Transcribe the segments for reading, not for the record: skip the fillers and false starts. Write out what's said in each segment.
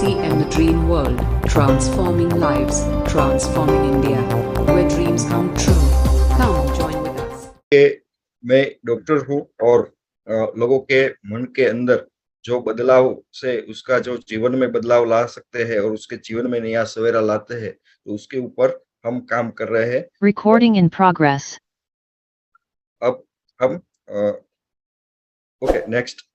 TCM The Dream World, transforming lives, transforming India, where dreams come true. Come join with us. मैं doctor हूँ और लोगों के मन के अंदर जो बदलाव से उसका जो जीवन में बदलाव ला सकते हैं और उसके जीवन में नया सवेरा लाते हैं, तो उसके ऊपर हम काम कर रहे हैं। Recording in progress. अब हम ओके नेक्स्ट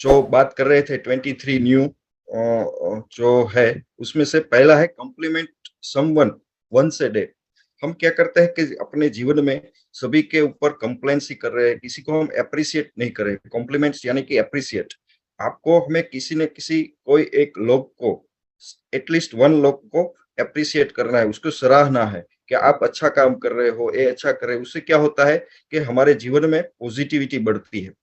जो बात कर रहे थे 23 न्यू जो है उसमें से पहला है compliment someone once a day. हम क्या करते हैं कि अपने जीवन में सभी के ऊपर कंप्लेंट्स ही कर रहे हैं, किसी को हम अप्रिशिएट नहीं कर रहे। कॉम्प्लीमेंट्स यानी कि अप्रिशिएट, आपको हमें किसी न किसी कोई एक लोग को एटलीस्ट वन लोग को अप्रिशिएट करना है, उसको सराहना है कि आप अच्छा काम कर रहे हो, ये अच्छा कर रहे हो। उससे क्या होता है कि हमारे जीवन में पॉजिटिविटी बढ़ती है।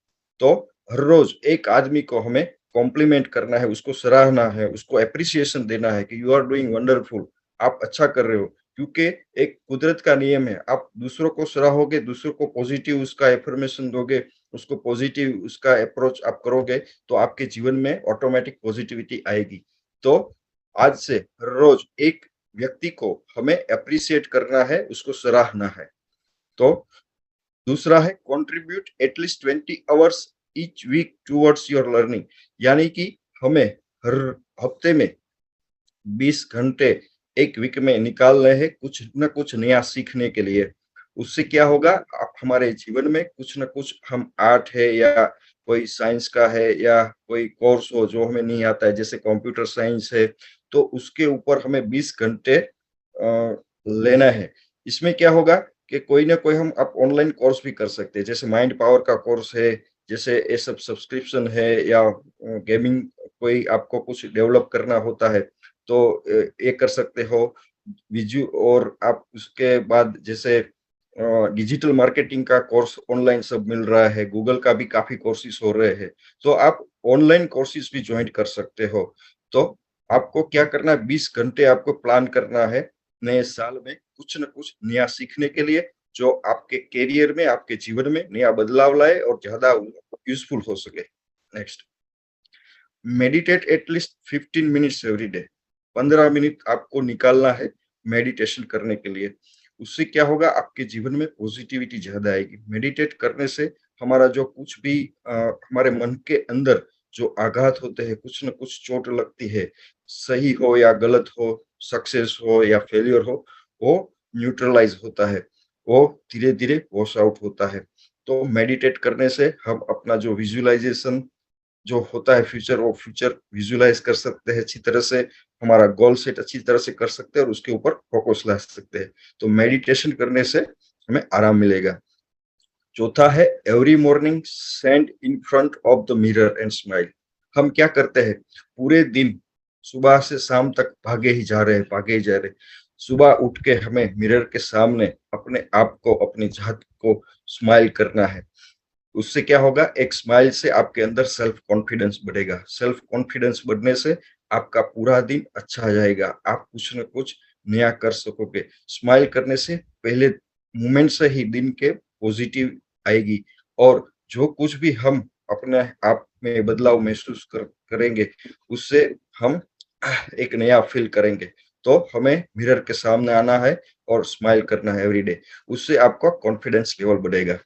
तो हर रोज एक आदमी को हमें कॉम्प्लीमेंट करना है, उसको सराहना है, उसको अप्रिसिएशन देना है कि यू आर डूइंग वंडरफुल, आप अच्छा कर रहे हो। क्योंकि एक कुदरत का नियम है, आप दूसरों को सराहोगे, दूसरों को पॉजिटिव उसका एफर्मेशन दोगे, उसको पॉजिटिव उसका अप्रोच आप करोगे, तो आपके जीवन में ऑटोमेटिक पॉजिटिविटी आएगी। तो आज से हर रोज एक व्यक्ति को हमें अप्रिशिएट करना है, उसको सराहना है। तो दूसरा है contribute at least 20 hours each week towards your learning, यानी कि हमें हर हफ्ते में 20 घंटे एक वीक में निकालने हैं कुछ न कुछ नया सीखने के लिए। उससे क्या होगा, आप हमारे जीवन में कुछ न कुछ, हम आर्ट है या कोई साइंस का है या कोई कोर्स हो जो हमें नहीं आता है, जैसे कंप्यूटर साइंस है, तो उसके ऊपर हमें 20 घंटे लेना है। इसमें क्या होगा कि कोई ना कोई हम आप ऑनलाइन कोर्स भी कर सकते हैं, जैसे माइंड पावर का कोर्स है, जैसे ये सब सब्सक्रिप्शन है, या गेमिंग कोई आपको कुछ डेवलप करना होता है तो ये कर सकते हो विजु। और आप उसके बाद जैसे डिजिटल मार्केटिंग का कोर्स ऑनलाइन सब मिल रहा है, गूगल का भी काफी कोर्सेज हो रहे हैं, तो आप ऑनलाइन कोर्सेज भी ज्वाइन कर सकते हो। तो आपको क्या करना है, 20 घंटे आपको प्लान करना है नए साल में कुछ न कुछ नया सीखने के लिए, जो आपके करियर में, आपके जीवन में नया बदलाव लाए और ज्यादा यूजफुल हो सके। Next, meditate at least 15 minutes every day. 15 minute आपको निकालना है मेडिटेशन करने के लिए। उससे क्या होगा, आपके जीवन में पॉजिटिविटी ज्यादा आएगी। मेडिटेट करने से हमारा जो कुछ भी हमारे मन के अंदर जो आघात होते हैं, कुछ न कुछ चोट लगती है, सही हो या गलत हो, सक्सेस हो या फेलियर हो, वो न्यूट्रलाइज होता है, वो धीरे धीरे वॉश आउट होता है। तो मेडिटेट करने से हम अपना जो विजुअलाइजेशन जो होता है फ्यूचर, वो फ्यूचर विजुअलाइज कर सकते हैं अच्छी तरह से, हमारा गोल सेट अच्छी तरह से कर सकते हैं और उसके ऊपर फोकस ला सकते हैं। तो मेडिटेशन करने से हमें आराम मिलेगा। चौथा है every morning stand in front of the mirror and smile. हम क्या करते हैं, पूरे दिन सुबह से शाम तक भागे ही जा रहे हैं, भागे ही जा रहे हैं। सुबह उठ के हमें मिरर के सामने अपने आप को, अपनी जात को स्माइल करना है। उससे क्या होगा, एक स्माइल से आपके अंदर सेल्फ कॉन्फिडेंस बढ़ेगा। सेल्फ कॉन्फिडेंस बढ़ने से आपका पूरा दिन अच्छा जाएगा, आप कुछ न कुछ नया कर सकोगे। स्माइल करने से पहले मोमेंट से ही दिन के पॉजिटिव आएगी, और जो कुछ भी हम अपने आप में बदलाव महसूस करेंगे, उससे हम एक नया फील करेंगे। तो हमें मिरर के सामने आना है और स्माइल करना है एवरी डे, उससे आपका कॉन्फिडेंस लेवल बढ़ेगा।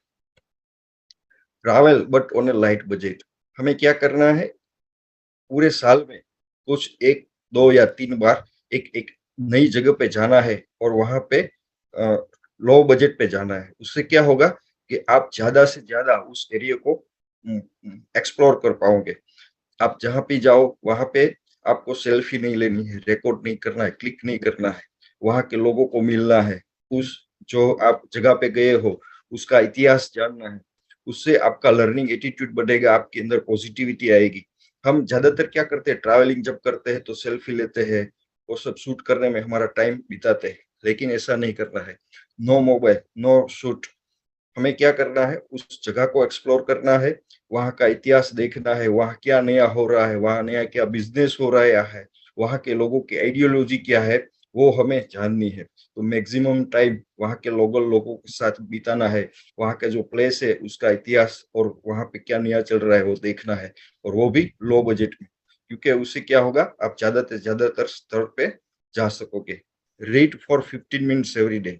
Travel but on A light budget. हमें क्या करना है, पूरे साल में कुछ 1, 2 या 3 बार एक एक नई जगह पे जाना है और वहां पे लो बजट पे जाना है। उससे क्या होगा कि आप ज्यादा से ज्यादा उस एरिया को एक्सप्लोर कर पाओगे। आप जहाँ पे जाओ वहां पे आपको सेल्फी नहीं लेनी है, रिकॉर्ड नहीं करना है, क्लिक नहीं करना है, वहां के लोगों को मिलना है, उस जो आप जगह पे गए हो उसका इतिहास जानना है। उससे आपका लर्निंग एटीट्यूड बढ़ेगा, आपके अंदर पॉजिटिविटी आएगी। हम ज्यादातर क्या करते हैं, ट्रैवलिंग जब करते हैं तो सेल्फी लेते हैं, वो सब शूट करने में हमारा टाइम बिताते हैं, लेकिन ऐसा नहीं करना है। No mobile, no shoot. हमें क्या करना है, उस जगह को एक्सप्लोर करना है, वहाँ का इतिहास देखना है, वहाँ क्या नया हो रहा है, वहाँ नया क्या बिजनेस हो रहा है, वहाँ के लोगों की आइडियोलॉजी क्या है, वो हमें जाननी है। तो मैक्सिमम टाइम वहाँ के लोगों के साथ बिताना है, वहाँ का जो प्लेस है उसका इतिहास और वहाँ पे क्या नया चल रहा है वो देखना है, और वो भी लो बजट में, क्योंकि उससे क्या होगा, आप ज्यादातर स्तर पे जा सकोगे। Read for 15 minutes every day.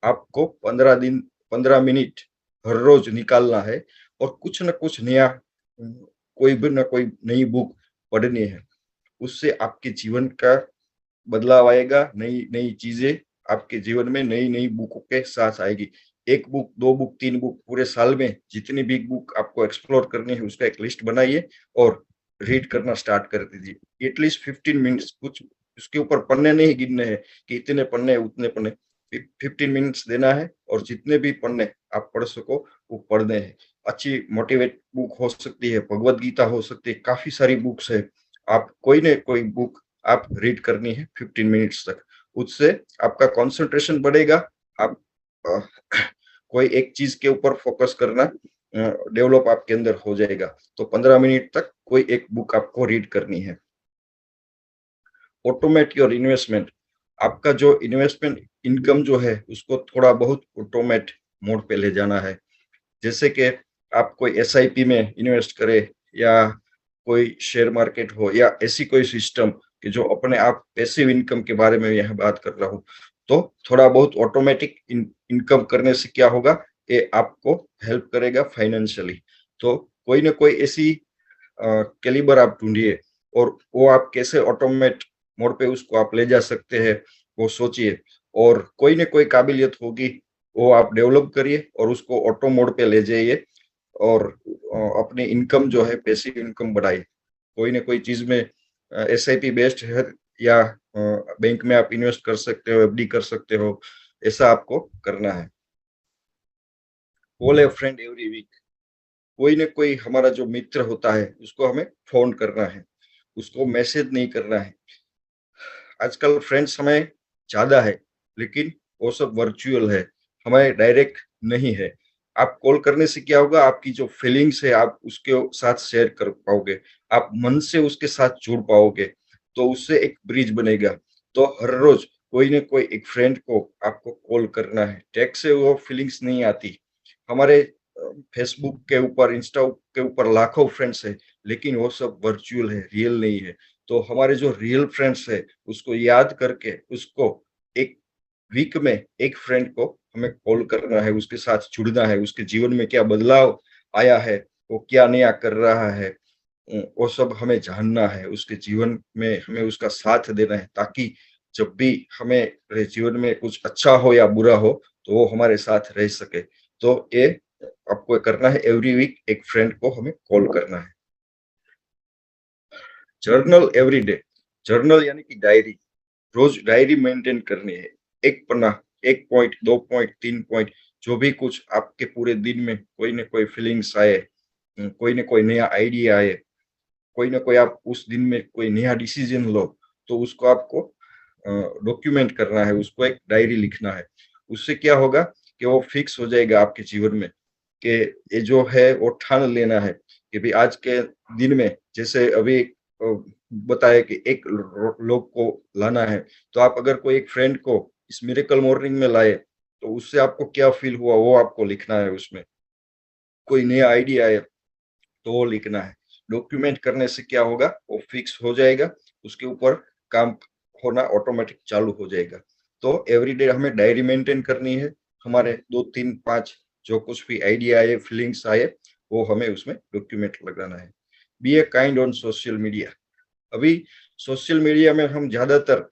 आपको 15 मिनट हर रोज निकालना है और कुछ न कुछ नया, कोई भी ना कोई नई बुक पढ़नी है। उससे आपके जीवन का बदलाव आएगा, नई नई चीजें आपके जीवन में नई नई बुकों के साथ आएगी। एक बुक, दो बुक, तीन बुक, पूरे साल में जितनी भी बुक आपको एक्सप्लोर करनी है उसका एक लिस्ट बनाइए और रीड करना स्टार्ट कर दीजिए। एटलीस्ट 15 मिनट्स, कुछ उसके ऊपर पन्ने नहीं गिनने हैं कि इतने पन्ने उतने पन्ने, 15 मिनट्स देना है और जितने भी पन्ने आप पढ़ सको वो पढ़ने हैं। अच्छी मोटिवेट बुक हो सकती है, भगवत गीता हो सकती है, काफी सारी बुक्स है। आप कोई न कोई बुक आप रीड करनी है 15 मिनट्स तक। उससे आपका कंसंट्रेशन बढ़ेगा। आप अ, कोई एक चीज के ऊपर फोकस करना डेवलप आपके अंदर हो जाएगा। तो 15 मिनट तक कोई एक बुक आपको रीड करनी है। Automate your investment. आपका जो इन्वेस्टमेंट इनकम जो है उसको थोड़ा बहुत ऑटोमेट मोड पे ले जाना है। जैसे कि आप कोई एसआईपी में इन्वेस्ट करें, या कोई शेयर मार्केट हो, या ऐसी कोई सिस्टम कि जो अपने आप पैसिव इनकम के बारे में यहाँ बात कर रहा हूँ। तो थोड़ा बहुत ऑटोमेटिक इनकम करने से क्या होगा, ये आपको हेल्प करेगा फाइनेंशियली। तो कोई ना कोई ऐसी कैलिबर आप ढूंढिए, और वो आप कैसे ऑटोमेट मोड पे उसको आप ले जा सकते हैं वो सोचिए। और कोई ना कोई काबिलियत होगी वो आप डेवलप करिए और उसको ऑटो मोड पे ले जाइए, और अपनी इनकम जो है, पैसिव इनकम बढ़ाइए। कोई ना कोई चीज में एसआईपी बेस्ड है, या बैंक में आप इन्वेस्ट कर सकते हो, एफडी कर सकते हो, ऐसा आपको करना है। Call a friend every week. कोई ना कोई हमारा जो मित्र होता है उसको हमें फोन करना है, उसको मैसेज नहीं करना है। आजकल फ्रेंड्स हमें ज्यादा है, लेकिन वो सब वर्चुअल है, हमें डायरेक्ट नहीं है। आप कॉल करने से क्या होगा, आपकी जो फीलिंग्स है आप उसके साथ शेयर कर पाओगे, आप मन से उसके साथ जुड़ पाओगे, तो उससे एक ब्रिज बनेगा। तो हर रोज कोई ना कोई एक फ्रेंड को आपको कॉल करना है। टेक्स्ट से वो फीलिंग्स नहीं आती। हमारे फेसबुक के ऊपर, इंस्टा के ऊपर लाखों फ्रेंड्स है, लेकिन वो सब वर्चुअल है, रियल नहीं है। तो हमारे जो रियल फ्रेंड्स है उसको याद करके उसको एक वीक में एक फ्रेंड को हमें कॉल करना है, उसके साथ जुड़ना है, उसके जीवन में क्या बदलाव आया है, वो क्या नया कर रहा है, वो सब हमें जानना है। उसके जीवन में हमें उसका साथ देना है, ताकि जब भी हमें जीवन में कुछ अच्छा हो या बुरा हो तो वो हमारे साथ रह सके। तो ये आपको करना है, एवरी वीक एक फ्रेंड को हमें कॉल करना है। Journal every day. जर्नल यानी कि डायरी। रोज डायरी मेंटेन करनी है। एक पन्ना, एक पॉइंट, दो पॉइंट, तीन पॉइंट, जो भी कुछ आपके पूरे दिन में कोई ना कोई फीलिंग्स आए, कोई ना कोई नया आइडिया आए, कोई ना कोई आप उस दिन में कोई नया डिसीजन लो, तो उसको आपको डॉक्यूमेंट करना है, उसको एक डायरी लिखना है। उससे क्या होगा कि वो फिक्स हो जाएगा आपके जीवन में, कि ये जो है वो ठान लेना है कि भाई आज के दिन में, जैसे अभी बताया कि एक लोग को लाना है, तो आप अगर कोई एक फ्रेंड को इस मिरेकल मॉर्निंग में लाए तो उससे आपको क्या फील हुआ वो आपको लिखना है। उसमें कोई नया आइडिया आया तो वो लिखना है। डॉक्यूमेंट करने से क्या होगा, वो फिक्स हो जाएगा, उसके ऊपर काम होना ऑटोमेटिक चालू हो जाएगा। तो एवरीडे हमें डायरी मेंटेन करनी है। हमारे 2 3 5 जो कुछ भी आइडिया आए, फीलिंग्स आए, वो हमें उसमें डॉक्यूमेंट लगाना है। Be a kind on social media. अभी सोशल मीडिया में हम ज्यादातर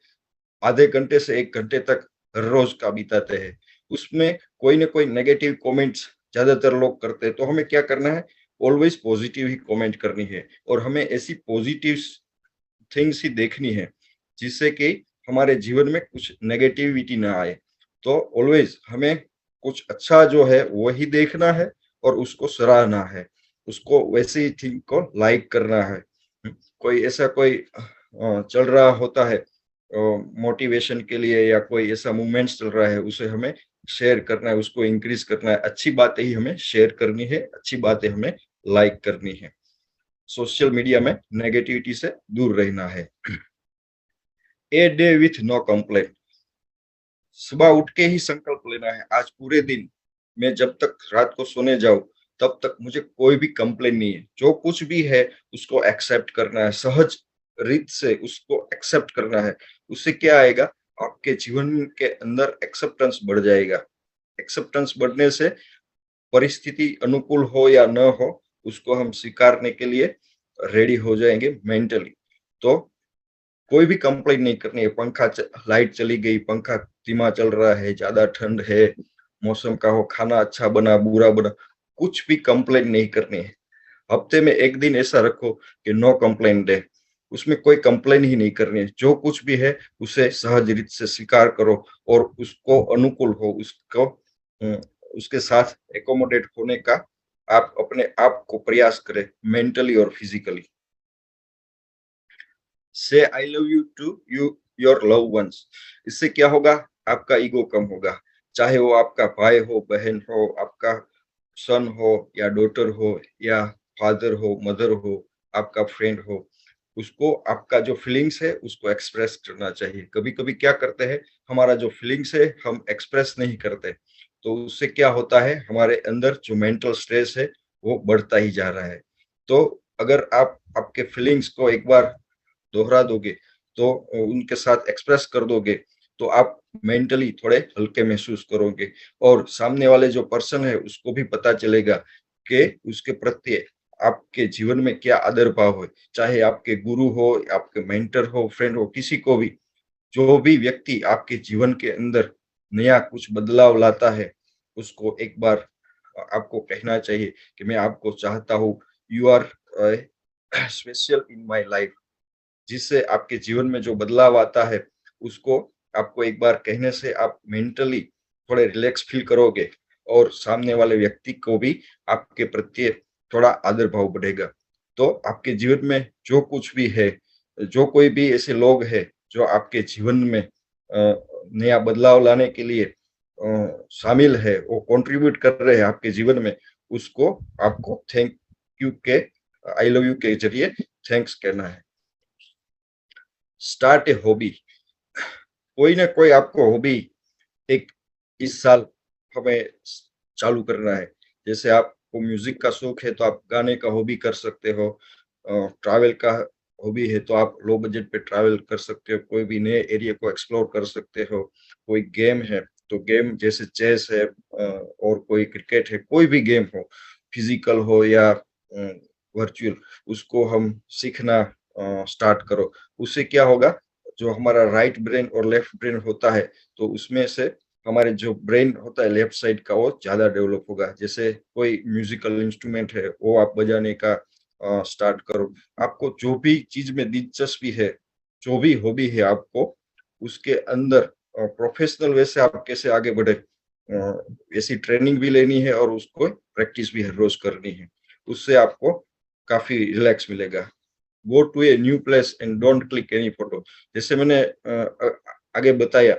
आधे घंटे से 1 घंटे तक हर रोज का बिताते हैं। उसमें कोई ना कोई नेगेटिव कमेंट्स ज्यादातर लोग करते हैं। तो हमें क्या करना है, ऑलवेज पॉजिटिव ही कमेंट करनी है, और हमें ऐसी पॉजिटिव थिंग्स ही देखनी है जिससे कि हमारे जीवन में कुछ नेगेटिविटी ना आए। तो ऑलवेज हमें कुछ अच्छा जो है वही देखना है और उसको सराहना है, उसको वैसे ही थिंग को लाइक करना है। कोई ऐसा कोई चल रहा होता है मोटिवेशन के लिए, या कोई ऐसा मूवमेंट्स चल रहा है, उसे हमें शेयर करना है, उसको इंक्रीज करना है। अच्छी बातें ही हमें शेयर करनी है, अच्छी बातें हमें लाइक करनी है। सोशल मीडिया में नेगेटिविटी से दूर रहना है। A day with no complaint. सुबह उठ के ही संकल्प लेना है, आज पूरे दिन मैं जब तक रात को सोने जाऊँ, तब तक मुझे कोई भी कंप्लेन नहीं है। जो कुछ भी है उसको एक्सेप्ट करना है, सहज रीत से उसको एक्सेप्ट करना है। उससे क्या आएगा, आपके जीवन के अंदर एक्सेप्टेंस बढ़ जाएगा। एक्सेप्टेंस बढ़ने से परिस्थिति अनुकूल हो या न हो, उसको हम स्वीकारने के लिए रेडी हो जाएँगे मेंटली। तो कोई भी कंप्लेंट नहीं करनी है। लाइट चली गई, पंखा धीमा चल रहा है, ज्यादा ठंड है, मौसम का हो, खाना अच्छा बना बुरा बना, कुछ भी कंप्लेंट नहीं करनी है। हफ्ते में एक दिन ऐसा रखो कि नो कंप्लेंट डे, उसमें कोई कंप्लेन ही नहीं करनी है। जो कुछ भी है उसे सहज रीत से स्वीकार करो और उसको अनुकूल हो, उसको उसके साथ एकोमोडेट होने का आप अपने आप को प्रयास करें, मेंटली और physically. Say I love you to your love ones. इससे क्या होगा, आपका ईगो कम होगा। चाहे वो आपका भाई हो, बहन हो, आपका सन हो या डॉटर हो या फादर हो, मदर हो, आपका फ्रेंड हो, उसको आपका जो फीलिंग्स है उसको एक्सप्रेस करना चाहिए। कभी कभी क्या करते हैं, हमारा जो फीलिंग्स है हम एक्सप्रेस नहीं करते, तो उससे क्या होता है, हमारे अंदर जो मेंटल स्ट्रेस है वो बढ़ता ही जा रहा है। तो अगर आप आपके फीलिंग्स को एक बार दोहरा दोगे, तो उनके साथ एक्सप्रेस कर दोगे, तो आप मेंटली थोड़े हल्के महसूस करोगे और सामने वाले जो पर्सन है उसको भी पता चलेगा कि उसके प्रति आपके जीवन में क्या आदर भाव है। चाहे आपके गुरु हो, आपके मेंटर हो, फ्रेंड हो, किसी को भी, जो भी व्यक्ति आपके जीवन के अंदर नया कुछ बदलाव लाता है, उसको एक बार आपको कहना चाहिए कि मैं आपको चाहता हूँ, you are special in my life. जिससे आपके जीवन में जो बदलाव आता है, उसको आपको एक बार कहने से आप मेंटली थोड़े रिलैक्स फील करोगे और सामने वाले व्यक्ति को भी आपके प्रति थोड़ा आदर भाव बढ़ेगा। तो आपके जीवन में जो कुछ भी है, जो कोई भी ऐसे लोग हैं जो आपके जीवन में नया बदलाव लाने के लिए शामिल है, वो कंट्रीब्यूट कर रहे हैं आपके जीवन में, उसको आपको थैंक यू के आई लव यू के जरिए थैंक्स कहना है। Start a hobby. कोई ना कोई आपको हॉबी एक इस साल हमें चालू करना है। जैसे आपको म्यूजिक का शौक है तो आप गाने का हॉबी कर सकते हो, ट्रैवल का हॉबी है तो आप लो बजट पे ट्रैवल कर सकते हो, कोई भी नए एरिया को एक्सप्लोर कर सकते हो। कोई गेम है तो गेम जैसे चेस है, और कोई क्रिकेट है, कोई भी गेम हो, फिजिकल हो या वर्चुअल, उसको हम सीखना स्टार्ट करो। उससे क्या होगा, जो हमारा राइट ब्रेन और लेफ्ट ब्रेन होता है, तो उसमें से हमारे जो ब्रेन होता है लेफ्ट साइड का वो ज्यादा डेवलप होगा। जैसे कोई म्यूजिकल इंस्ट्रूमेंट है वो आप बजाने का स्टार्ट करो। आपको जो भी चीज में दिलचस्पी है, जो भी हॉबी है आपको, उसके अंदर प्रोफेशनल वे से आप कैसे आगे बढ़े, ऐसी ट्रेनिंग भी लेनी है और उसको प्रैक्टिस भी हर रोज करनी है। उससे आपको काफी रिलैक्स मिलेगा। Go to a new place and don't click any photo. जैसे मैंने आगे बताया,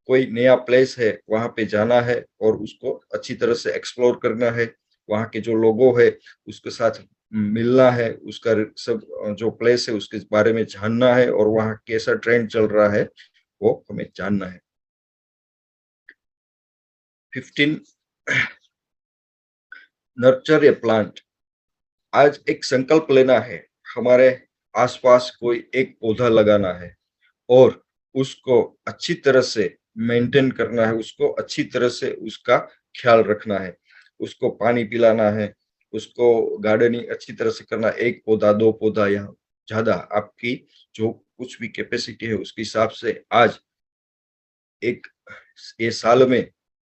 कोई नया प्लेस है वहां पे जाना है और उसको अच्छी तरह से एक्सप्लोर करना है, वहां के जो लोगों है उसके साथ मिलना है, उसका सब जो प्लेस है उसके बारे में जानना है और वहाँ कैसा ट्रेंड चल रहा है वो हमें जानना है। 15, नर्चर ए प्लांट। आज एक संकल्प लेना है, हमारे आसपास कोई एक पौधा लगाना है और उसको अच्छी तरह से मेंटेन करना है, उसको अच्छी तरह से उसका ख्याल रखना है, उसको पानी पिलाना है, उसको गार्डनिंग अच्छी तरह से करना है। एक पौधा, दो पौधा या ज्यादा, आपकी जो कुछ भी कैपेसिटी है उसके हिसाब से आज एक ये साल में,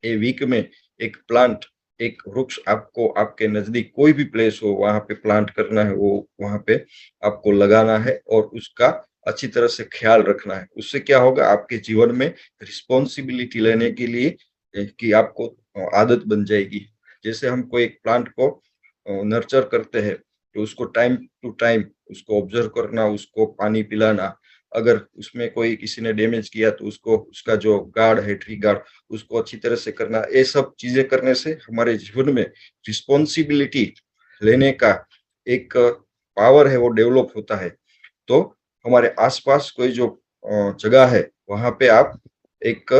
ये वीक में एक प्लांट, एक वृक्ष आपको आपके नजदीक कोई भी प्लेस हो वहां पे प्लांट करना है, वो वहां पे आपको लगाना है और उसका अच्छी तरह से ख्याल रखना है। उससे क्या होगा, आपके जीवन में रिस्पॉन्सिबिलिटी लेने के लिए कि आपको आदत बन जाएगी। जैसे हम कोई एक प्लांट को नर्चर करते हैं, तो उसको टाइम टू टाइम उसको ऑब्जर्व करना, उसको पानी पिलाना। अगर उसमें कोई किसी ने डैमेज किया तो उसको, उसका जो गार्ड है, ट्री गार्ड, उसको अच्छी तरह से करना। ये सब चीजें करने से हमारे जीवन में रिस्पॉन्सिबिलिटी लेने का एक पावर है वो डेवलप होता है। तो हमारे आसपास कोई जो जगह है वहां पे आप एक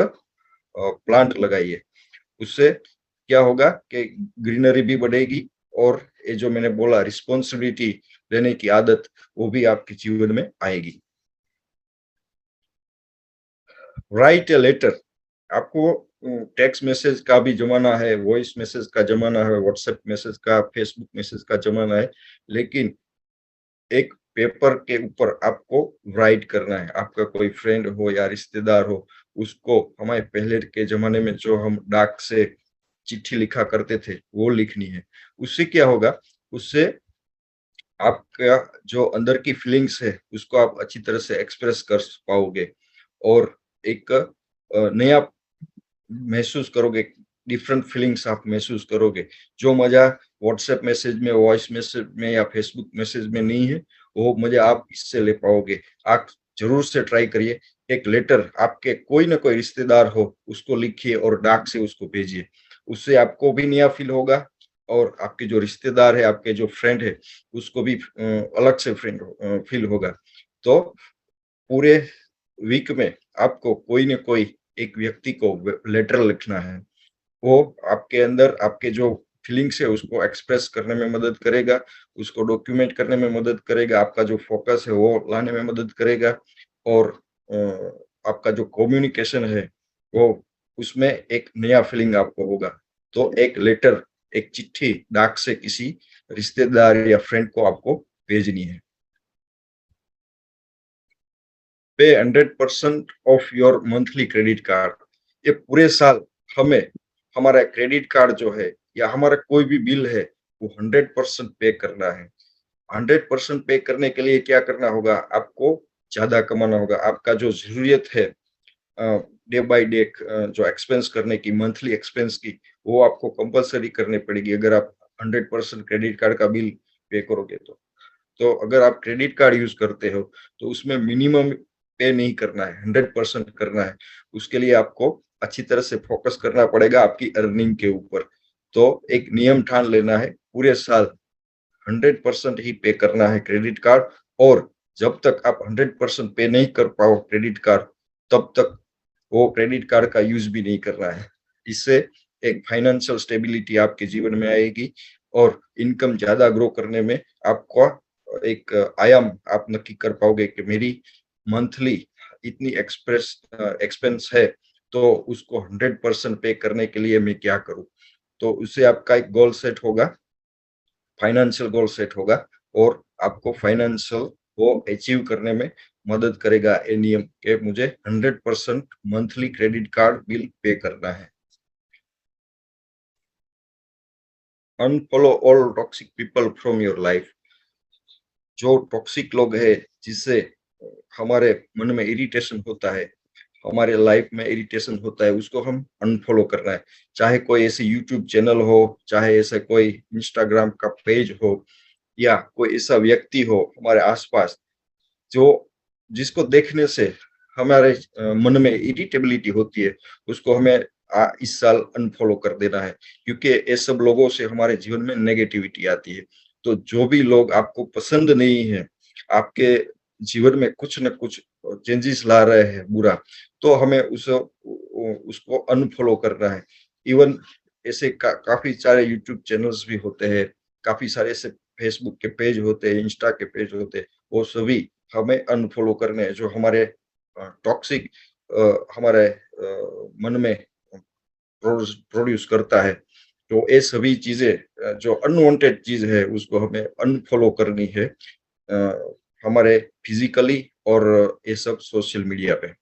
प्लांट लगाइए। उससे क्या होगा कि ग्रीनरी भी बढ़ेगी और ये जो मैंने बोला रिस्पॉन्सिबिलिटी लेने की आदत वो भी आपके जीवन में आएगी। Write a letter. आपको टेक्स्ट मैसेज का भी जमाना है, वॉइस मैसेज का जमाना है, व्हाट्सएप मैसेज का, फेसबुक मैसेज का जमाना है, लेकिन एक पेपर के ऊपर आपको राइट करना है। आपका कोई फ्रेंड हो या रिश्तेदार हो, उसको हमारे पहले के जमाने में जो हम डाक से चिट्ठी लिखा करते थे वो लिखनी है। उससे क्या होगा, उससे आपका जो अंदर की फीलिंग्स है उसको आप अच्छी तरह से एक्सप्रेस कर पाओगे और एक नया महसूस करोगे, डिफरेंट फीलिंग्स आप महसूस करोगे। जो मजा व्हाट्सएप मैसेज में, वॉइस मैसेज में या फेसबुक मैसेज में नहीं है, वो मजा आप इससे ले पाओगे। आप जरूर से ट्राई करिए, एक लेटर आपके कोई ना कोई रिश्तेदार हो उसको लिखिए और डाक से उसको भेजिए। उससे आपको भी नया फील होगा और आपके जो रिश्तेदार है, आपके जो फ्रेंड है, उसको भी अलग से फ्रेंड फील होगा। तो पूरे वीक में आपको कोई न कोई एक व्यक्ति को लेटर लिखना है। वो आपके अंदर आपके जो फीलिंग्स है उसको एक्सप्रेस करने में मदद करेगा, उसको डॉक्यूमेंट करने में मदद करेगा, आपका जो फोकस है वो लाने में मदद करेगा और आपका जो कम्युनिकेशन है वो उसमें एक नया फीलिंग आपको होगा। तो एक लेटर, एक चिट्ठी डाक से किसी रिश्तेदार या फ्रेंड को आपको भेजनी है। पे 100% of your monthly credit card. ये पूरे साल हमें हमारा क्रेडिट कार्ड जो है या हमारा कोई भी बिल है वो 100% पे करना है। 100% पे करने के लिए क्या करना होगा, आपको ज्यादा कमाना होगा। आपका जो जरूरत है डे बाय डे जो एक्सपेंस करने की, मंथली एक्सपेंस की, वो आपको कंपलसरी करनी पड़ेगी अगर आप 100% क्रेडिट कार्ड का बिल पे करोगे। तो अगर आप क्रेडिट कार्ड यूज करते हो तो उसमें मिनिमम पे नहीं करना है, 100% करना है। उसके लिए आपको अच्छी तरह से फोकस करना पड़ेगा आपकी अर्निंग के ऊपर। तो एक नियम ठान लेना है, पूरे साल 100% ही पे करना है क्रेडिट कार्ड। और जब तक आप 100% पे नहीं कर पाओ क्रेडिट कार्ड, तब तक वो क्रेडिट कार्ड का यूज भी नहीं करना है। इससे एक फाइनेंशियल स्टेबिलिटी आपके जीवन में आएगी और इनकम ज्यादा ग्रो करने में आपका एक आयाम आप नक्की कर पाओगे कि मेरी मंथली इतनी एक्सपेंस है, तो उसको 100% पे करने के लिए मैं क्या करूं। तो उससे आपका एक गोल सेट होगा, फाइनेंशियल गोल सेट होगा और आपको फाइनेंशियल को अचीव करने में मदद करेगा ये नियम कि मुझे 100% monthly credit card bill pay करना है। Unfollow all toxic people from your life. जो टॉक्सिक लोग हैं जिससे हमारे मन में इरिटेशन होता है, हमारे लाइफ में इरिटेशन होता है, उसको हम अनफॉलो करना है। चाहे कोई ऐसे यूट्यूब चैनल हो, चाहे ऐसा कोई इंस्टाग्राम का पेज हो या कोई ऐसा व्यक्ति हो हमारे आसपास जो जिसको देखने से हमारे मन में इरिटेबिलिटी होती है, उसको हमें इस साल अनफॉलो कर देना है। क्योंकि ये सब लोगों से हमारे जीवन में नेगेटिविटी आती है। तो जो भी लोग आपको पसंद नहीं है, आपके जीवन में कुछ न कुछ चेंजेस ला रहे हैं बुरा, तो हमें उसको अनफॉलो करना है। इवन ऐसे काफी सारे यूट्यूब चैनल्स भी होते हैं, काफी सारे ऐसे फेसबुक के पेज होते हैं, इंस्टा के पेज होते हैं, वो सभी हमें अनफॉलो करने हैं जो हमारे टॉक्सिक हमारे मन में प्रोड्यूस करता है। तो ये सभी चीजें जो अनवांटेड चीज है उसको हमें अनफॉलो करनी है, हमारे फिजिकली और ये सब सोशल मीडिया पे।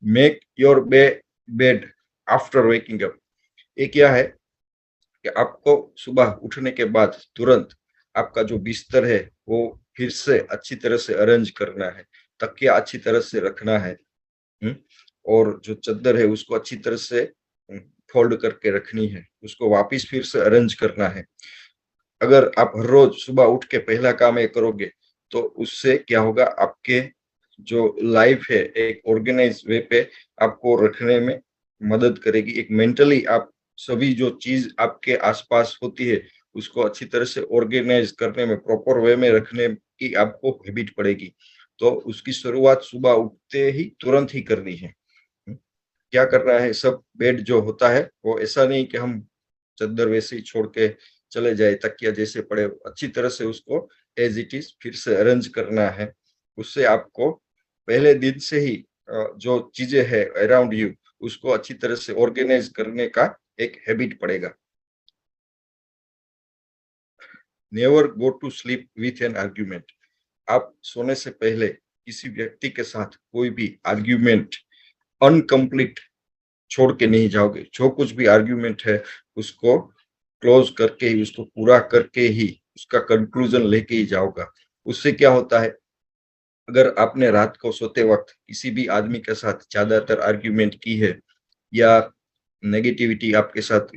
Make your bed after waking up. ये क्या है कि आपको सुबह उठने के बाद तुरंत आपका जो बिस्तर है वो फिर से अच्छी तरह से अरेंज करना है, तकिया अच्छी तरह से रखना है। हम्म, और जो चादर है उसको अच्छी तरह से फोल्ड करके रखनी है, उसको वापस फिर से अरेंज करना है। अगर आप हर रोज सुबह उठ के पहला काम ये करोगे तो उससे क्या होगा, आपके जो लाइफ है एक ऑर्गेनाइज वे पे आपको रखने में मदद करेगी। एक मेंटली आप सभी जो चीज आपके आसपास होती है उसको अच्छी तरह से ऑर्गेनाइज करने में, प्रॉपर वे में रखने की आपको हैबिट पड़ेगी। तो उसकी शुरुआत सुबह उठते ही तुरंत ही करनी है। क्या करना है, सब बेड जो होता है वो ऐसा नहीं कि हम चद्दर वैसे ही छोड़ के चले जाए, तकिया जैसे पड़े, अच्छी तरह से उसको एज इट इज फिर से अरेंज करना है। उससे आपको पहले दिन से ही जो चीजें है अराउंड यू उसको अच्छी तरह से ऑर्गेनाइज करने का एक हैबिट पड़ेगा। Never go to sleep with an argument. आप सोने से पहले किसी व्यक्ति के साथ कोई भी आर्ग्यूमेंट अनकम्प्लीट छोड़ के नहीं जाओगे। जो कुछ भी आर्ग्यूमेंट है उसको क्लोज करके ही, उसको पूरा करके ही उसका कंक्लूजन लेके ही जाओगा। उससे क्या होता है, अगर आपने रात को सोते वक्त किसी भी आदमी के साथ ज्यादातर आर्ग्यूमेंट की है या नेगेटिविटी आपके साथ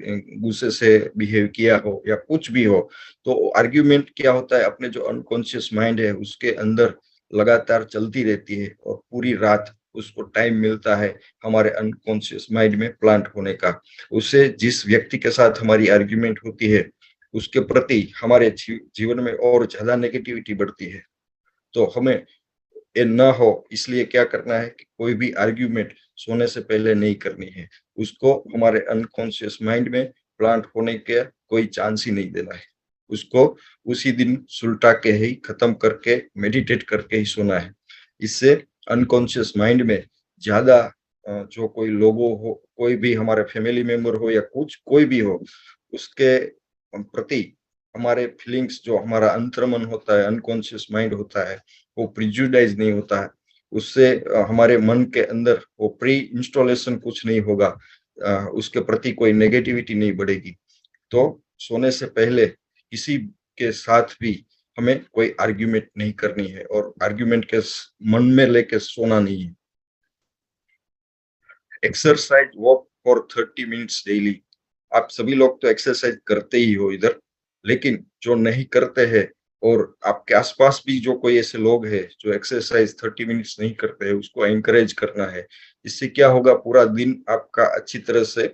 गुस्से से बिहेव किया हो या कुछ भी हो, तो आर्ग्यूमेंट क्या होता है, अपने जो अनकॉन्शियस माइंड है उसके अंदर लगातार चलती रहती है और पूरी रात उसको टाइम मिलता है हमारे अनकॉन्शियस माइंड में प्लांट होने का। उससे जिस व्यक्ति के साथ हमारी आर्ग्यूमेंट होती है उसके प्रति हमारे जीवन में और ज्यादा नेगेटिविटी बढ़ती है। तो हमें ये ना हो इसलिए क्या करना है कि कोई भी आर्ग्यूमेंट सोने से पहले नहीं करनी है। उसको हमारे अनकॉन्शियस माइंड में प्लांट होने के कोई चांस ही नहीं देना है। उसको उसी दिन सुलटा के ही खत्म करके मेडिटेट करके ही सोना है। इससे अनकॉन्शियस माइंड में ज्यादा जो कोई लोगों हो, कोई भी हमारे फैमिली मेंबर हो या कुछ कोई भी हो, उसके प्रति हमारे फीलिंग्स, जो हमारा अंतर्मन होता है, अनकॉन्शियस माइंड होता है, वो प्रिजुडाइज नहीं होता है। उससे हमारे मन के अंदर वो प्री इंस्टॉलेशन कुछ नहीं होगा, उसके प्रति कोई नेगेटिविटी नहीं बढ़ेगी। तो सोने से पहले किसी के साथ भी हमें कोई आर्ग्यूमेंट नहीं करनी है और आर्ग्यूमेंट के मन में लेके सोना नहीं है। Exercise walk for 30 minutes daily. आप सभी लोग तो एक्सरसाइज करते ही हो इधर, लेकिन जो नहीं करते हैं और आपके आसपास भी जो कोई ऐसे लोग हैं जो एक्सरसाइज 30 मिनट्स नहीं करते हैं, उसको एनकरेज करना है। इससे क्या होगा, पूरा दिन आपका अच्छी तरह से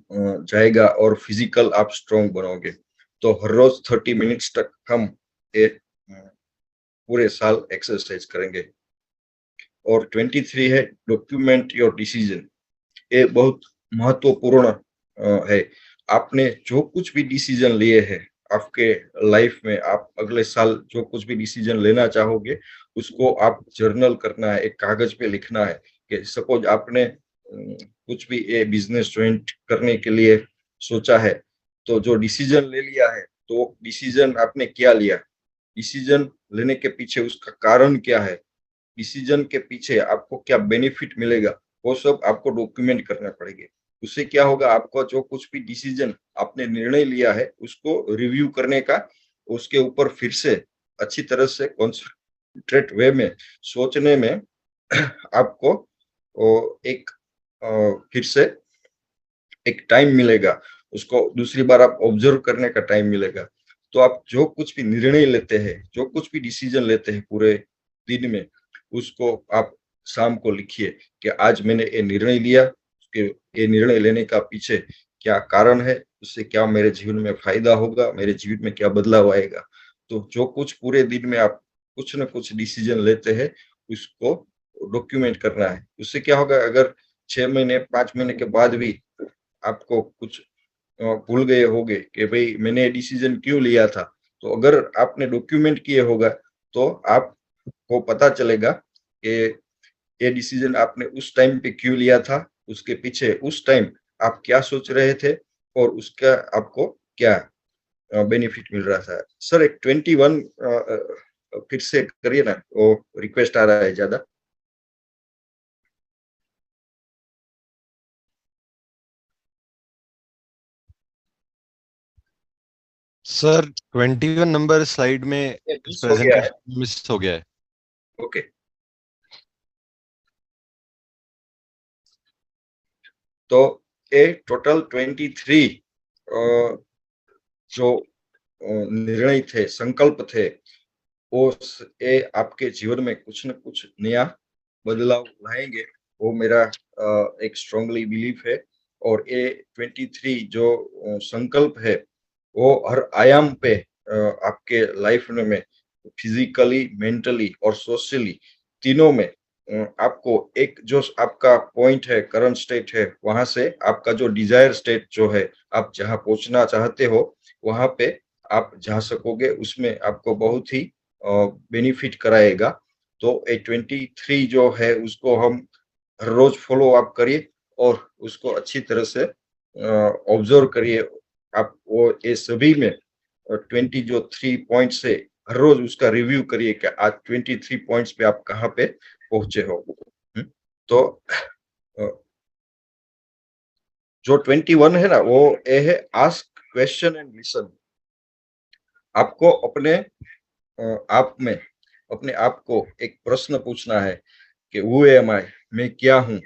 जाएगा और फिजिकल आप स्ट्रांग बनोगे। तो हर रोज 30 मिनट्स तक हम एक पूरे साल एक्सरसाइज करेंगे। और 23 है डॉक्यूमेंट योर डिसीजन। ये बहुत महत्वपूर्ण है। आपने जो कुछ भी डिसीजन लिए हैं आपके लाइफ में, आप अगले साल जो कुछ भी डिसीजन लेना चाहोगे उसको आप जर्नल करना है, एक कागज पे लिखना है। कि सपोज आपने कुछ भी ये बिजनेस ज्वाइन करने के लिए सोचा है, तो जो डिसीजन ले लिया है तो डिसीजन आपने क्या लिया, डिसीजन लेने के पीछे उसका कारण क्या है, डिसीजन के पीछे आपको क्या बेनिफिट मिलेगा, वो सब आपको डॉक्यूमेंट करना पड़ेगा। उससे क्या होगा, आपको जो कुछ भी डिसीजन आपने निर्णय लिया है उसको रिव्यू करने का, उसके ऊपर फिर से अच्छी तरह से कॉन्सेंट्रेट वे में सोचने में आपको एक फिर से एक टाइम मिलेगा, उसको दूसरी बार आप ऑब्जर्व करने का टाइम मिलेगा। तो आप जो कुछ भी निर्णय लेते हैं, जो कुछ भी डिसीजन लेते हैं पूरे दिन में, उसको आप शाम को लिखिए कि आज मैंने ये निर्णय लिया, कि ये निर्णय लेने का पीछे क्या कारण है, उससे क्या मेरे जीवन में फायदा होगा, मेरे जीवन में क्या बदलाव आएगा। तो जो कुछ पूरे दिन में आप कुछ न कुछ डिसीजन लेते हैं उसको डॉक्यूमेंट करना है। उससे क्या होगा, अगर 6 महीने 5 महीने के बाद भी आपको कुछ भूल गए होगे कि भाई मैंने डिसीजन क्यों लिया था, तो अगर आपने डॉक्यूमेंट किए होगा तो आपको पता चलेगा कि ये डिसीजन आपने उस टाइम पे क्यों लिया था, उसके पीछे उस टाइम आप क्या सोच रहे थे और उसका आपको क्या बेनिफिट मिल रहा था। सर एक 21 फिर से करिए ना, वो रिक्वेस्ट आ रहा है ज्यादा। सर 21 नंबर स्लाइड में मिस हो गया है। प्रेजेंटेशन मिस हो गया है। ओके, तो ये टोटल 23 जो निर्णय थे, संकल्प थे, वो ये आपके जीवन में कुछ न कुछ नया बदलाव लाएंगे, वो मेरा एक स्ट्रांगली बिलीफ है। और ये 23 जो संकल्प है वो हर आयाम पे आपके लाइफ में फिजिकली, मेंटली और सोशली तीनों में आपको एक जो आपका पॉइंट है, करंट स्टेट है, वहां से आपका जो डिजायर स्टेट जो है, आप जहां पहुंचना चाहते हो वहां पे आप जा सकोगे। उसमें आपको बहुत ही बेनिफिट कराएगा। तो A23 जो है उसको हम हर रोज फॉलो अप करिए और उसको अच्छी तरह से ऑब्जर्व करिए। आप वो ये सभी में 23 पॉइंट्स से हर रोज उसका रिव्यू करिए कि आज 23 पॉइंट्स पे आप कहाँ पे पहुंचे हो। तो जो 21 है ना, वो ये है आस्क क्वेश्चन एंड लिसन। आपको अपने आप को एक प्रश्न पूछना है कि हु एम आई, मैं क्या हूँ,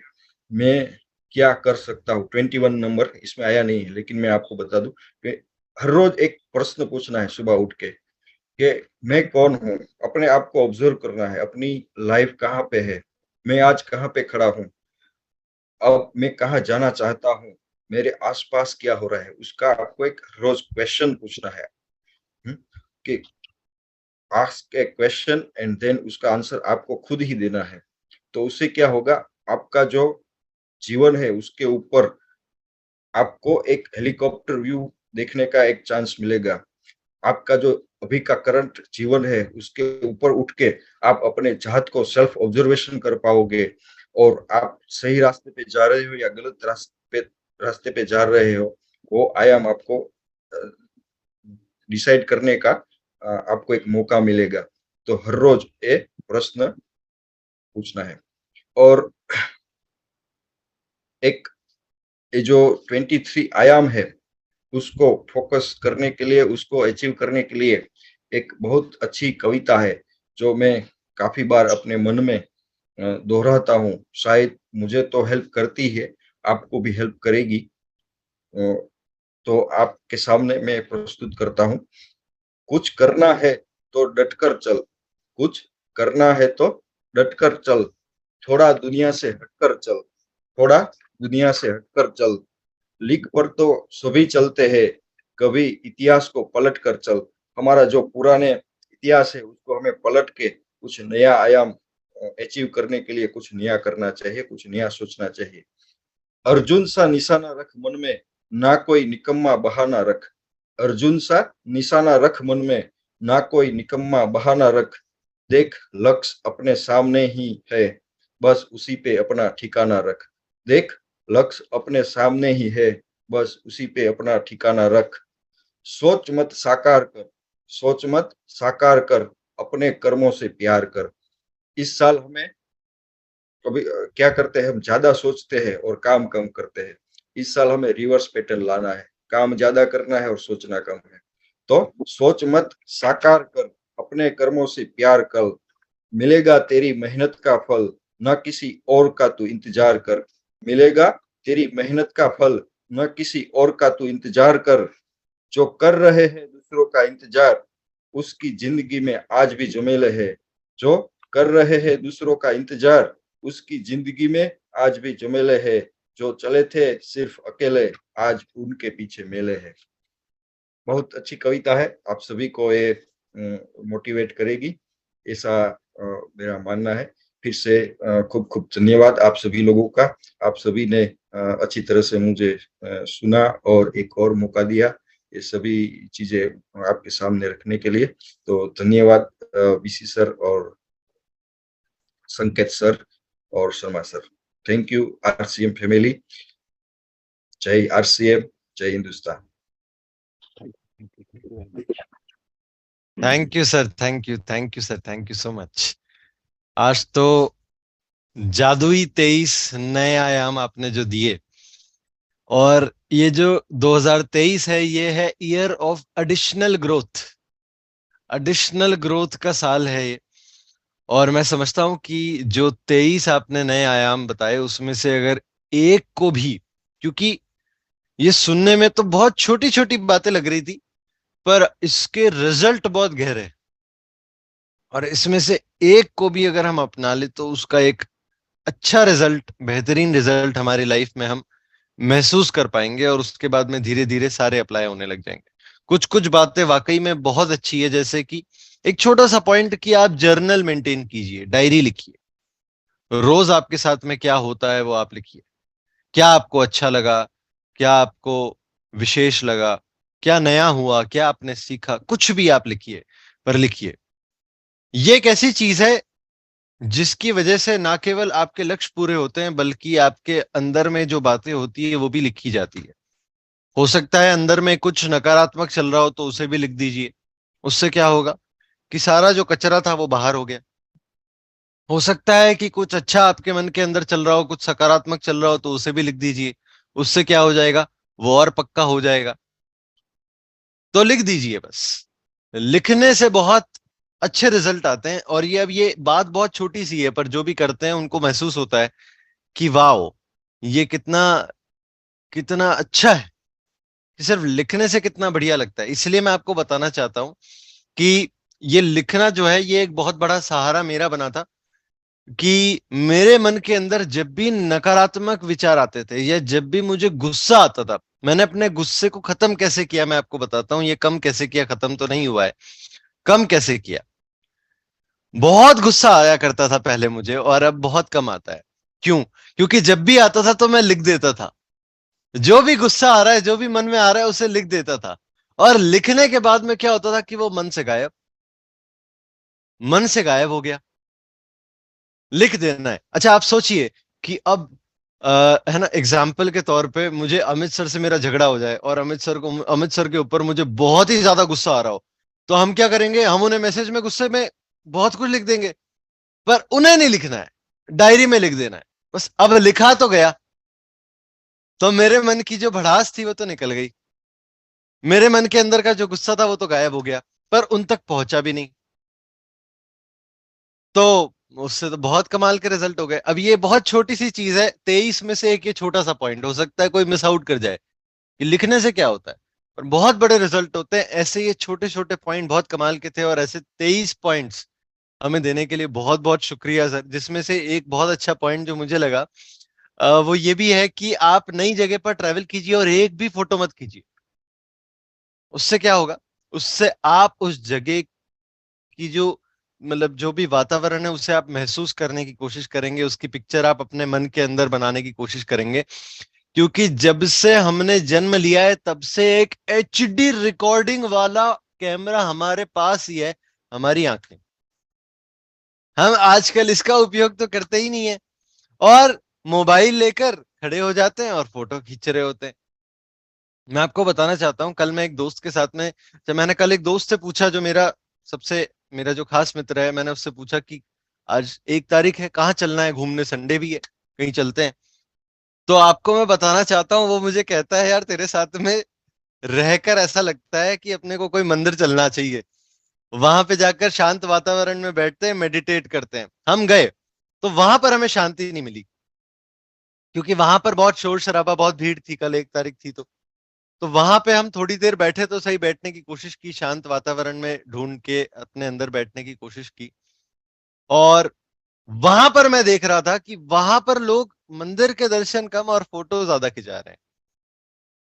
मैं क्या कर सकता हूँ। 21 नंबर इसमें आया नहीं है, लेकिन मैं आपको बता दूं कि हर रोज एक प्रश्न पूछना है सुबह उठ के कि मैं कौन हूँ। अपने आप को ऑब्जर्व करना है, अपनी लाइफ कहाँ पे है, मैं आज कहाँ पे खड़ा हूँ, अब मैं कहाँ जाना चाहता हूँ, मेरे आसपास क्या हो रहा है। उसका आपको एक रोज क्वेश्चन पूछना है कि ask a question and then उसका आंसर आपको खुद ही देना है। तो उससे क्या होगा, आपका जो जीवन है उसके ऊपर आपको एक हेलीकॉप्टर व्यू देखने का एक चांस मिलेगा। आपका जो अभी का करंट जीवन है उसके ऊपर उठ के आप अपने चाहत को सेल्फ ऑब्जर्वेशन कर पाओगे और आप सही रास्ते पे जा रहे हो या गलत रास्ते पे जा रहे हो, वो आयाम आपको डिसाइड करने का आपको एक मौका मिलेगा। तो हर रोज एक प्रश्न पूछना है। और एक ये जो 23 आयाम है उसको फोकस करने के लिए, उसको अचीव करने के लिए एक बहुत अच्छी कविता है जो मैं काफी बार अपने मन में दोहराता हूँ। शायद मुझे तो हेल्प करती है, आपको भी हेल्प करेगी। तो आपके सामने मैं प्रस्तुत करता हूँ। कुछ करना है तो डटकर चल, कुछ करना है तो डटकर चल, थोड़ा दुनिया से हटकर चल, थोड़ा दुनिया से हटकर चल। लिख पर तो सभी चलते हैं, कभी इतिहास को पलट कर चल। हमारा जो पुराने इतिहास है उसको हमें पलट के कुछ नया आयाम अचीव करने के लिए कुछ नया करना चाहिए, कुछ नया सोचना चाहिए। अर्जुन सा निशाना रख मन में, ना कोई निकम्मा बहाना रख। अर्जुन सा निशाना रख मन में, ना कोई निकम्मा बहाना रख। देख लक्ष्य अपने सामने ही है, बस उसी पे अपना ठिकाना रख। देख लक्ष्य अपने सामने ही है, बस उसी पे अपना ठिकाना रख। सोच मत साकार कर, सोच मत साकार कर, अपने कर्मों से प्यार कर। इस साल हमें कभी क्या करते हैं, हम ज्यादा सोचते हैं और काम कम करते हैं। इस साल हमें रिवर्स पैटर्न लाना है, काम ज्यादा करना है और सोचना कम है। तो सोच मत साकार कर, अपने कर्मों से प्यार कर। मिलेगा तेरी मेहनत का फल, न किसी और का तू इंतजार कर। मिलेगा तेरी मेहनत का फल, न किसी और का तू इंतजार कर। जो कर रहे हैं दूसरों का इंतजार, उसकी जिंदगी में आज भी झमेले है। जो कर रहे हैं दूसरों का इंतजार, उसकी जिंदगी में आज भी झमेले है। जो चले थे सिर्फ अकेले, आज उनके पीछे मेले है। बहुत अच्छी कविता है, आप सभी को ये मोटिवेट करेगी, ऐसा मेरा मानना है। फिर से खूब खूब धन्यवाद आप सभी लोगों का। आप सभी ने अच्छी तरह से मुझे सुना और एक और मौका दिया ये सभी चीजें आपके सामने रखने के लिए। तो धन्यवाद बीसी सर और संकेत सर और Sharma sir. Thank you RCM family. जय आरसीएम, जय Hindustan. Thank you sir, thank you sir, thank you so much. आज तो जादुई 23 नए आयाम आपने जो दिए, और ये जो 2023 है ये है year of additional growth, additional growth का साल है ये। और मैं समझता हूं कि जो 23 आपने नए आयाम बताए उसमें से अगर एक को भी, क्योंकि ये सुनने में तो बहुत छोटी छोटी बातें लग रही थी पर इसके रिजल्ट बहुत गहरे हैं, और इसमें से एक को भी अगर हम अपना ले तो उसका एक अच्छा रिजल्ट, बेहतरीन रिजल्ट हमारी लाइफ में हम महसूस कर पाएंगे, और उसके बाद में धीरे धीरे सारे अप्लाई होने लग जाएंगे। कुछ कुछ बातें वाकई में बहुत अच्छी है, जैसे कि एक छोटा सा पॉइंट कि आप जर्नल मेंटेन कीजिए, डायरी लिखिए। रोज आपके साथ में क्या होता है वो आप लिखिए। क्या आपको अच्छा लगा, क्या आपको विशेष लगा, क्या नया हुआ, क्या आपने सीखा, कुछ भी आप लिखिए, पर लिखिए। ये एक ऐसी चीज है जिसकी वजह से ना केवल आपके लक्ष्य पूरे होते हैं, बल्कि आपके अंदर में जो बातें होती है वो भी लिखी जाती है। हो सकता है अंदर में कुछ नकारात्मक चल रहा हो तो उसे भी लिख दीजिए। उससे क्या होगा कि सारा जो कचरा था वो बाहर हो गया। हो सकता है कि कुछ अच्छा आपके मन के अंदर चल रहा हो, कुछ सकारात्मक चल रहा हो तो उसे भी लिख दीजिए। उससे क्या हो जाएगा, वो और पक्का हो जाएगा। तो लिख दीजिए बस। लिखने से बहुत अच्छे रिजल्ट आते हैं। और ये बात बहुत छोटी सी है, पर जो भी करते हैं उनको महसूस होता है कि वाओ, ये कितना कितना अच्छा है, कि सिर्फ लिखने से कितना बढ़िया लगता है। इसलिए मैं आपको बताना चाहता हूं कि ये लिखना जो है ये एक बहुत बड़ा सहारा मेरा बना था। कि मेरे मन के अंदर जब भी नकारात्मक विचार आते थे या जब भी मुझे गुस्सा आता था, मैंने अपने गुस्से को खत्म कैसे किया मैं आपको बताता हूँ। ये कम कैसे किया, खत्म तो नहीं हुआ है, कम कैसे किया। बहुत गुस्सा आया करता था पहले मुझे, और अब बहुत कम आता है। क्यों? क्योंकि जब भी आता था तो मैं लिख देता था। जो भी गुस्सा आ रहा है, जो भी मन में आ रहा है, उसे लिख देता था। और लिखने के बाद में क्या होता था कि वो मन से गायब हो गया। लिख देना है। अच्छा, आप सोचिए कि अब है ना, एग्जाम्पल के तौर पे मुझे अमित सर से मेरा झगड़ा हो जाए और अमित सर के ऊपर मुझे बहुत ही ज्यादा गुस्सा आ रहा हो, तो हम क्या करेंगे, हम उन्हें मैसेज में गुस्से में बहुत कुछ लिख देंगे। पर उन्हें नहीं लिखना है, डायरी में लिख देना है बस। अब लिखा तो गया, तो मेरे मन की जो भड़ास थी वो तो निकल गई, मेरे मन के अंदर का जो गुस्सा था वो तो गायब हो गया, पर उन तक पहुंचा भी नहीं। तो उससे तो बहुत कमाल के रिजल्ट हो गए। अब ये बहुत छोटी सी चीज है, 23 में से एक ये छोटा सा पॉइंट हो सकता है कोई मिस आउट कर जाए कि लिखने से क्या होता है, पर बहुत बड़े रिजल्ट होते हैं। ऐसे ये छोटे छोटे पॉइंट बहुत कमाल के थे, और ऐसे 23 पॉइंट्स हमें देने के लिए बहुत बहुत शुक्रिया सर। जिसमें से एक बहुत अच्छा पॉइंट जो मुझे लगा, वो ये भी है कि आप नई जगह पर ट्रैवल कीजिए और एक भी फोटो मत कीजिए। उससे क्या होगा, उससे आप उस जगह की जो मतलब जो भी वातावरण है उसे आप महसूस करने की कोशिश करेंगे, उसकी पिक्चर आप अपने मन के अंदर बनाने की कोशिश करेंगे। क्योंकि जब से हमने जन्म लिया है तब से एक एचडी रिकॉर्डिंग वाला कैमरा हमारे पास ही है, हमारी आंखें। हम आजकल इसका उपयोग तो करते ही नहीं है, और मोबाइल लेकर खड़े हो जाते हैं और फोटो खींच रहे होते हैं। मैं आपको बताना चाहता हूँ, कल मैं एक दोस्त के साथ में, जब मैंने कल एक दोस्त से पूछा जो मेरा जो खास मित्र है, मैंने उससे पूछा कि आज 1 तारीख है, कहाँ चलना है घूमने, संडे भी है, कहीं चलते हैं। तो आपको मैं बताना चाहता हूँ, वो मुझे कहता है यार तेरे साथ में रहकर ऐसा लगता है कि अपने को कोई मंदिर चलना चाहिए, वहां पे जाकर शांत वातावरण में बैठते हैं, मेडिटेट करते हैं। हम गए तो वहां पर हमें शांति नहीं मिली, क्योंकि वहां पर बहुत शोर शराबा, बहुत भीड़ थी, कल 1 तारीख थी। तो वहां पे हम थोड़ी देर बैठे तो सही, बैठने की कोशिश की, शांत वातावरण में ढूंढ के अपने अंदर बैठने की कोशिश की। और वहां पर मैं देख रहा था कि वहां पर लोग मंदिर के दर्शन कम और फोटो ज्यादा खिंचा रहे हैं।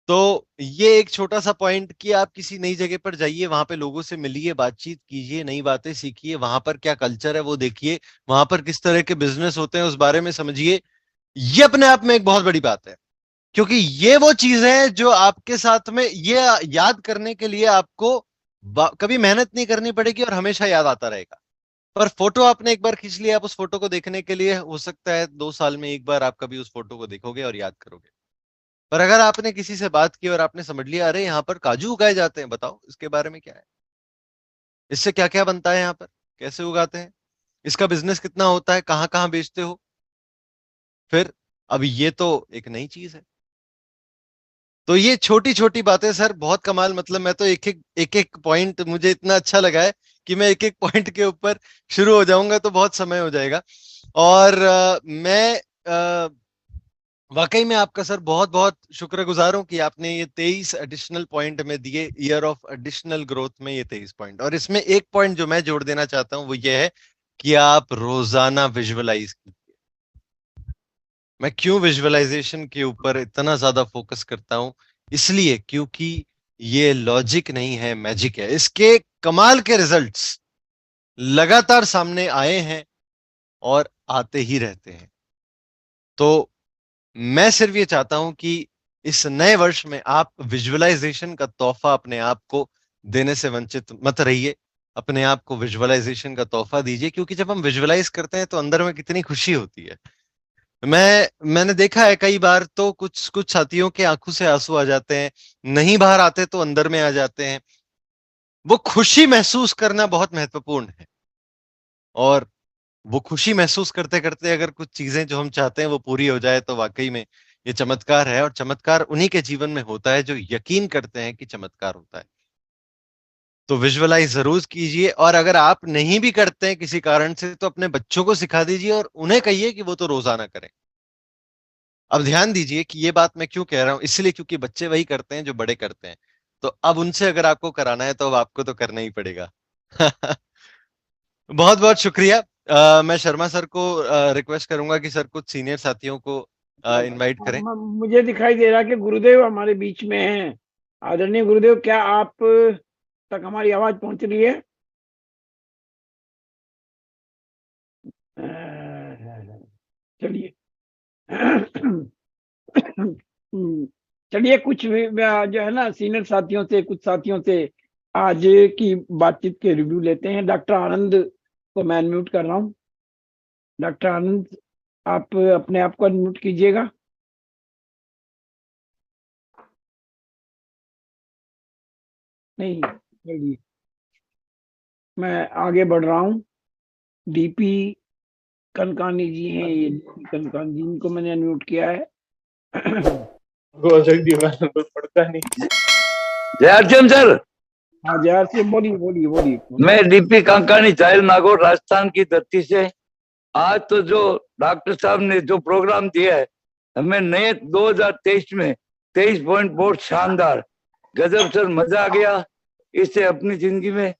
तो ये एक छोटा सा पॉइंट कि आप किसी नई जगह पर जाइए, वहां पे लोगों से मिलिए, बातचीत कीजिए, नई बातें सीखिए, वहां पर क्या कल्चर है वो देखिए, वहां पर किस तरह के बिजनेस होते हैं उस बारे में समझिए। ये अपने आप में एक बहुत बड़ी बात है, क्योंकि ये वो चीज है जो आपके साथ में ये याद करने के लिए आपको कभी मेहनत नहीं करनी पड़ेगी और हमेशा याद आता रहेगा। पर फोटो आपने एक बार खींच लिया, आप उस फोटो को देखने के लिए हो सकता है 2 साल में एक बार आप कभी उस फोटो को देखोगे और याद करोगे। पर अगर आपने किसी से बात की और आपने समझ लिया, अरे यहाँ पर काजू उगाए जाते हैं, बताओ इसके बारे में क्या है, इससे क्या क्या बनता है यहाँ पर, कैसे उगाते हैं, इसका बिजनेस कितना होता है, कहाँ कहाँ बेचते हो, फिर अब ये तो एक नई चीज है। तो ये छोटी छोटी बातें सर बहुत कमाल, मतलब मैं तो एक एक पॉइंट मुझे इतना अच्छा लगा है कि मैं एक एक पॉइंट के ऊपर शुरू हो जाऊंगा तो बहुत समय हो जाएगा। और मैं वाकई में आपका सर बहुत बहुत शुक्रगुजार हूं कि आपने ये 23 एडिशनल पॉइंट में दिए, ईयर ऑफ एडिशनल ग्रोथ में ये 23 पॉइंट। और इसमें एक पॉइंट जो मैं जोड़ देना चाहता हूं वो ये है कि आप रोजाना विजुअलाइज कीजिए। मैं क्यों विजुअलाइजेशन के ऊपर इतना ज्यादा फोकस करता हूं, इसलिए क्योंकि ये लॉजिक नहीं है, मैजिक है। इसके कमाल के रिजल्ट्स लगातार सामने आए हैं, और आते ही रहते हैं। तो मैं सिर्फ ये चाहता हूं कि इस नए वर्ष में आप विजुअलाइजेशन का तोहफा अपने आप को देने से वंचित मत रहिए। अपने आप को विजुअलाइजेशन का तोहफा दीजिए, क्योंकि जब हम विजुअलाइज करते हैं तो अंदर में कितनी खुशी होती है। मैंने देखा है कई बार तो कुछ कुछ साथियों के आंखों से आंसू आ जाते हैं, नहीं बाहर आते तो अंदर में आ जाते हैं। वो खुशी महसूस करना बहुत महत्वपूर्ण है, और वो खुशी महसूस करते करते अगर कुछ चीजें जो हम चाहते हैं वो पूरी हो जाए तो वाकई में ये चमत्कार है। और चमत्कार उन्हीं के जीवन में होता है जो यकीन करते हैं कि चमत्कार होता है। तो विजुअलाइज जरूर कीजिए, और अगर आप नहीं भी करते हैं किसी कारण से तो अपने बच्चों को सिखा दीजिए और उन्हें कहिए कि वो तो रोजाना करें। अब ध्यान दीजिए कि ये बात मैं क्यों कह रहा हूं, इसलिए क्योंकि बच्चे वही करते हैं जो बड़े करते हैं। तो अब उनसे अगर आपको कराना है तो अब आपको तो करना ही पड़ेगा। बहुत बहुत शुक्रिया। मैं शर्मा सर को रिक्वेस्ट करूंगा कि सर कुछ सीनियर साथियों को इनवाइट करें। मुझे दिखाई दे रहा कि गुरुदेव हमारे बीच में हैं। आदरणीय गुरुदेव, क्या आप तक हमारी आवाज पहुंच रही है? चलिए चलिए, कुछ जो है ना सीनियर साथियों से, कुछ साथियों से आज की बातचीत के रिव्यू लेते हैं। डॉक्टर आनंद को मैं अनम्यूट कर रहा हूँ। डॉक्टर आनंद, आप अपने आप को अनम्यूट कीजिएगा। नहीं, चलिए मैं आगे बढ़ रहा हूँ। डीपी कनकानी जी हैं, ये डीपी कनकानी जी, इनको मैंने अनम्यूट किया है। पड़ता नहीं। जयार्चन सर। हाँ जयार्चन, बोलिए बोलिए बोलिए। मैं डीपी कांकानी चाइल नागौर राजस्थान की धरती से। आज तो जो डॉक्टर साहब ने जो प्रोग्राम दिया है हमें नए 2023 में 23 पॉइंट बहुत शानदार, गजब सर, मजा आ गया। इससे अपनी जिंदगी में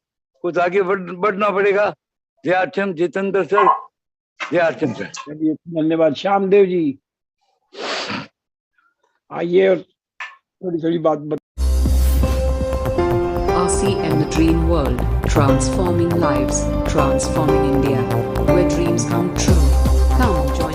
कुछ आगे बढ़ना पड़ेगा। जयार्चन जितेंद्र सर, जयार्चन सर। चलिए धन्यवाद। श्यामदेव जी आइए और थोड़ी थोड़ी बात RCM The Dream World, transforming lives, transforming India, where dreams come true. Come join